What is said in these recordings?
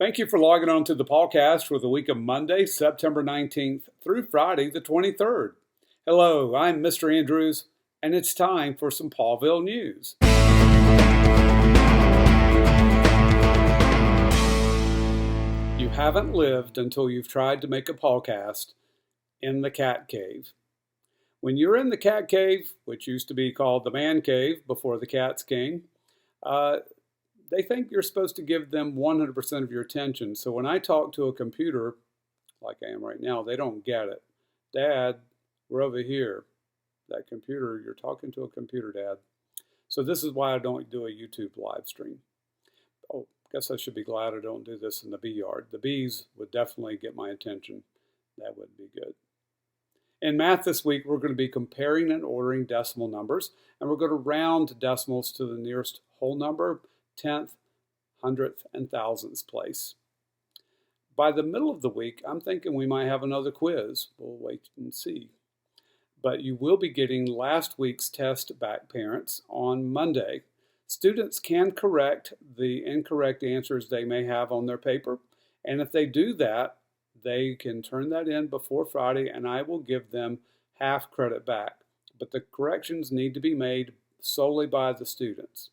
Thank you for logging on to the Pawcast for the week of Monday, September 19th through Friday, the 23rd. Hello, I'm Mr. Andrews, and it's time for some Pawville news. You haven't lived until you've tried to make a Pawcast in the cat cave. When you're in the cat cave, which used to be called the man cave before the cats came, they think you're supposed to give them 100% of your attention. So when I talk to a computer, like I am right now, they don't get it. Dad, we're over here. That computer, you're talking to a computer, Dad. So this is why I don't do a YouTube live stream. Oh, guess I should be glad I don't do this in the bee yard. The bees would definitely get my attention. That would be good. In math this week, we're going to be comparing and ordering decimal numbers, and we're going to round decimals to the nearest whole number, tenth, hundredth, and thousandths place. By the middle of the week, I'm thinking we might have another quiz. We'll wait and see. But you will be getting last week's test back, parents, on Monday. Students can correct the incorrect answers they may have on their paper, and if they do that, they can turn that in before Friday, and I will give them half credit back. But the corrections need to be made solely by the students.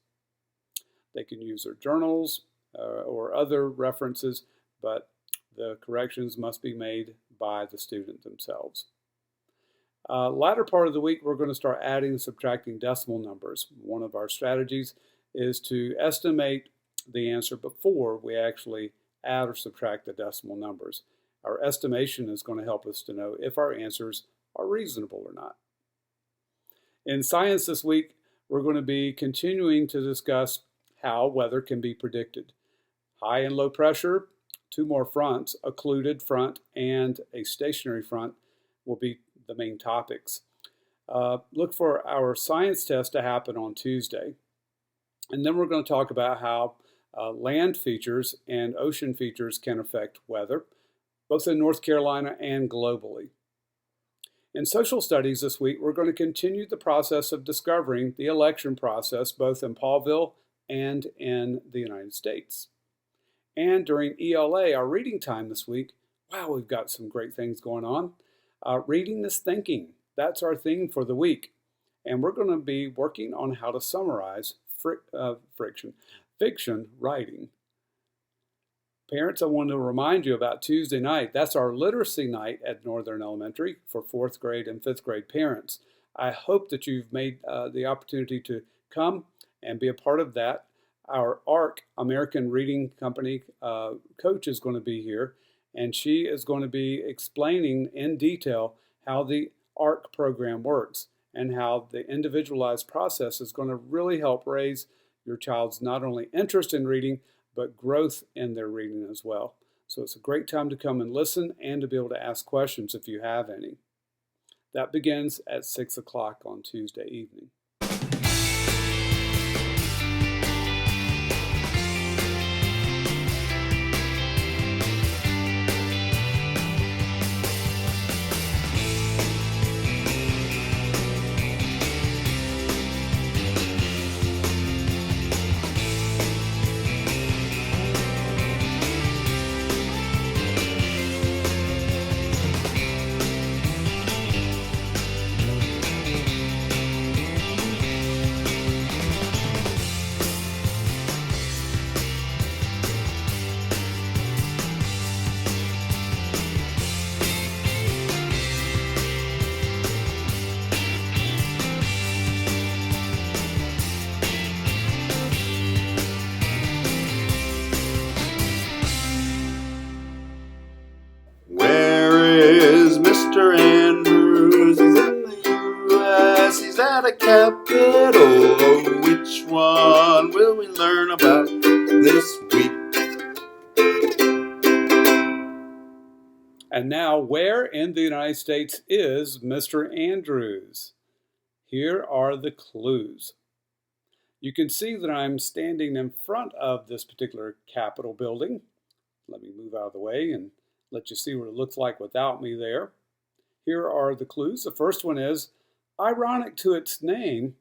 They can use their journals or other references, but the corrections must be made by the student themselves. Latter part of the week, we're going to start adding and subtracting decimal numbers. One of our strategies is to estimate the answer before we actually add or subtract the decimal numbers. Our estimation is going to help us to know if our answers are reasonable or not. In science this week, we're going to be continuing to discuss how weather can be predicted. High and low pressure, two more fronts, a occluded front and a stationary front, will be the main topics. Look for our science test to happen on Tuesday. And then we're going to talk about how land features and ocean features can affect weather, both in North Carolina and globally. In social studies this week, we're going to continue the process of discovering the election process both in Pawville and in the United States. And during ELA, our reading time this week, wow, we've got some great things going on. Reading is thinking. That's our theme for the week. And we're going to be working on how to summarize fiction writing. Parents, I want to remind you about Tuesday night. That's our literacy night at Northern Elementary for 4th grade and 5th grade parents. I hope that you've made the opportunity to come and be a part of that. Our ARC, American Reading Company coach, is going to be here, and she is going to be explaining in detail how the ARC program works and how the individualized process is going to really help raise your child's not only interest in reading, but growth in their reading as well. So it's a great time to come and listen and to be able to ask questions if you have any. That begins at 6 o'clock on Tuesday evening. Mr. Andrews, he's in the U.S., he's at a capital. Which one will we learn about this week? And now, where in the United States is Mr. Andrews? Here are the clues. You can see that I'm standing in front of this particular Capitol building. Let me move out of the way and let you see what it looks like without me there. Here are the clues. The first one is, ironic to its name,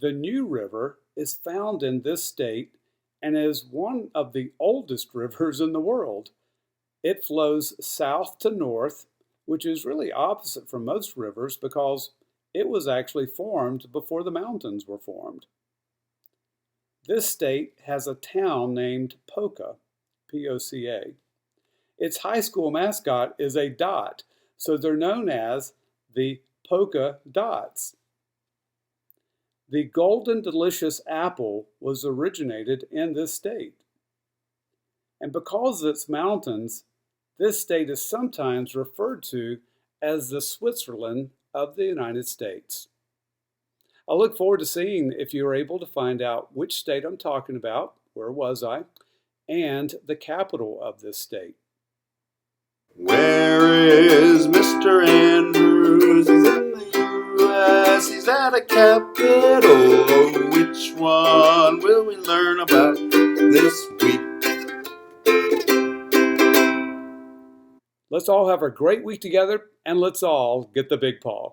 the New River is found in this state and is one of the oldest rivers in the world. It flows south to north, which is really opposite from most rivers because it was actually formed before the mountains were formed. This state has a town named Poca, P-O-C-A. Its high school mascot is a dot, so they're known as the Polka Dots. The Golden Delicious apple was originated in this state. And because of its mountains, this state is sometimes referred to as the Switzerland of the United States. I look forward to seeing if you are able to find out which state I'm talking about, where was I, and the capital of this state. Where is Mr. Andrews? He's in the U.S. He's at a capital. Which one will we learn about this week? Let's all have a great week together, and let's all get the big paw.